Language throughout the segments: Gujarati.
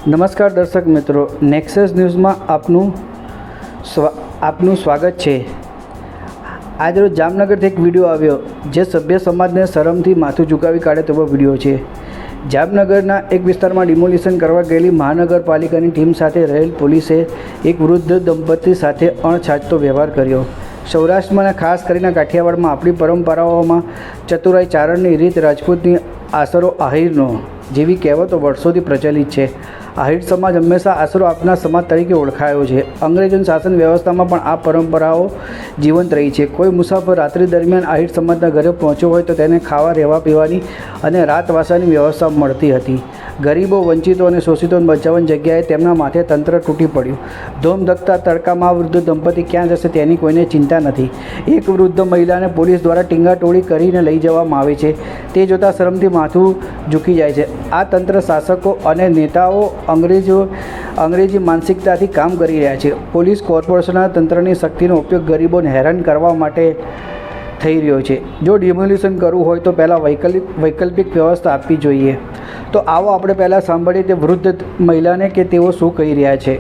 નમસ્કાર દર્શક મિત્રો, નેક્સસ ન્યૂઝમાં આપનું સ્વાગત છે। આજરોજ જામનગરથી એક વિડીયો આવ્યો જે સભ્ય સમાજને શરમથી માથું ઝુકાવી કાઢે તેવો વિડીયો છે। જામનગરના એક વિસ્તારમાં ડિમોલિશન કરવા ગયેલી મહાનગરપાલિકાની ટીમ સાથે રહેલ પોલીસે એક વૃદ્ધ દંપતી સાથે અણછાજતો વ્યવહાર કર્યો। સૌરાષ્ટ્રમાં ખાસ કરીને કાઠિયાવાડમાં આપણી પરંપરાઓમાં ચતુરાઈ ચારણની રીત, રાજપૂતની આશરો આહિરનો જેવી કહેવતો વર્ષોથી પ્રચલિત છે। આહિર સમાજ હંમેશા આશરો આપનાર સમાજ તરીકે ઓળખાયો છે। અંગ્રેજોની શાસન વ્યવસ્થામાં પણ આ પરંપરાઓ જીવંત રહી છે। કોઈ મુસાફર રાત્રિ દરમિયાન આહિર સમાજના ઘરે પહોંચ્યો હોય તો તેને ખાવા, રહેવા, પીવાની અને રાતવાસાની વ્યવસ્થા મળતી હતી। ગરીબો, વંચિતો અને શોષિતોને બચાવવાની જગ્યાએ તેમના માથે તંત્ર તૂટી પડ્યું। ધોમધકતા તડકામાં વૃદ્ધ દંપતી ક્યાં જશે તેની કોઈને ચિંતા નથી। એક વૃદ્ધ મહિલાને પોલીસ દ્વારા ટીંગાટોળી કરીને લઈ જવામાં આવે છે। તે જોતાં શરમથી માથું ઝૂકી જાય છે। આ તંત્ર, શાસકો અને નેતાઓ અંગ્રેજી માનસિકતાથી કામ કરી રહ્યા છે। પોલીસ કોર્પોરેશનના તંત્રની શક્તિનો ઉપયોગ ગરીબોને હેરાન કરવા માટે થઈ રહ્યો છે। જો ડિમોલિશન કરવું હોય તો પહેલાં વૈકલ્પિક વ્યવસ્થા આપવી જોઈએ। તો આવો આપણે પહેલાં સાંભળીએ તે વૃદ્ધ મહિલાને કે તેઓ શું કહી રહ્યા છે।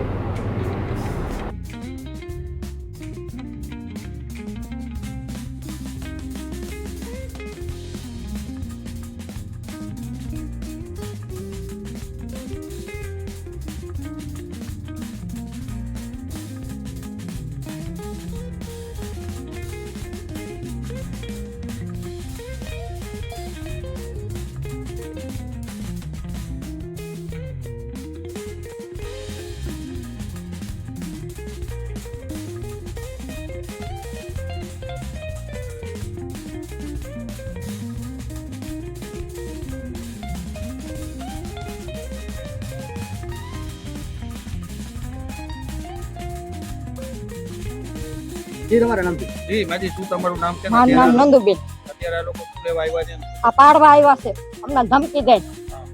તમારું નામ જી માજી શું તમારું નામ છે? મારું નામ નંદુબેન। અત્યારે આ લોકો શું લેવા આવ્યા છે? આ પાડવા આવ્યા છે, અમને ધમકી દે।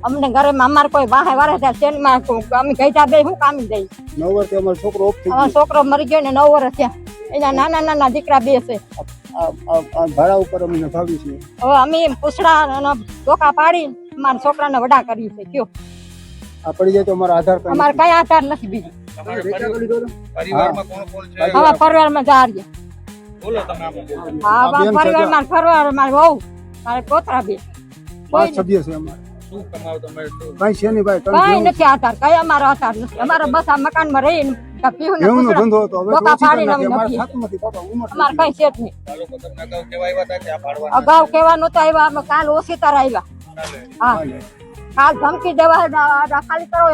અમને ઘરે અમારે કોઈ વાહે વારે ત્યાં શેનમાં અમે ગઈતા બે શું કામી દઈ। 9 વર્ષથી અમારો છોકરો ઓફ થઈ અમારો છોકરો મરી ગયો ને 9 વર્ષ થયા। એના નાના નાના દીકરા બે છે। આ ભાડા ઉપર અમને ભાવ્યું છે। હવે અમે પૂછડા અને ધોકા પાડી મારા છોકરાને વડા કરી છે। કયો આ પડી જાય તો અમારા આધાર કાર્ડ અમારે કઈ આધાર નથી બીજું। તમારા પરિવારમાં કોણ કોણ છે? હવે પરિવારમાં જારીએ। બોલો તમે આમ. હા, પરિવારમાં પરિવારમાં વહુ, મારે પોતરા બે, 5 સભ્ય છે અમારે। શું કમાવ તમે? કઈ છે નહીં ભાઈ, કઈ નથી આધાર, કઈ અમારો આધાર નથી। અમારે બસ આ મકાનમાં રહીને ઘઉંનો ધંધો હતો, હવે ધોકા ઓછી પાડીને કરી નાખી। અમે અમારે નથી। થતું નથી બાપા, ઉંમર અમારે કઈ છે જ નહીં। આ લોકો તમને અગાઉ કેવા આવ્યા હતા કે આ પાડવાના અગાઉ કેવાનું તો આવ્યા, અમે કાલ ઓછી તાર આવ્યા। ચાલે? હા, કાલ ધમકી દેવા ખાલી કરો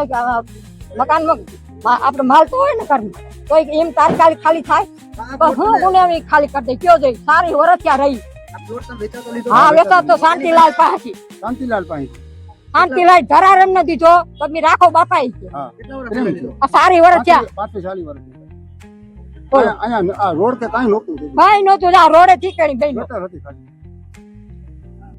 મકાનમાં આપણે માલ તો હોય ને ઘરમાં, તો એમ તાત્કાલિક ખાલી થાય તો હું ગુનેગારી ખાલી કરી દે। કયો જોઈ સારી વરસ્યા રહી। હા, વેચા તો શાંતિલાલ પાસે, શાંતિલાલ પાસે। શાંતિલાલ ધરાર એમ નથી દીધો, તમે રાખો બાપા। હા, પ્રેમ છે। આ સારી વરસ્યા 35 વર્ષ અહીંયા આ રોડ કે કાંઈ નહોતું, કઈ નતું, આ રોડે ઠીકણી ગઈ ગટર હતી ખાલી।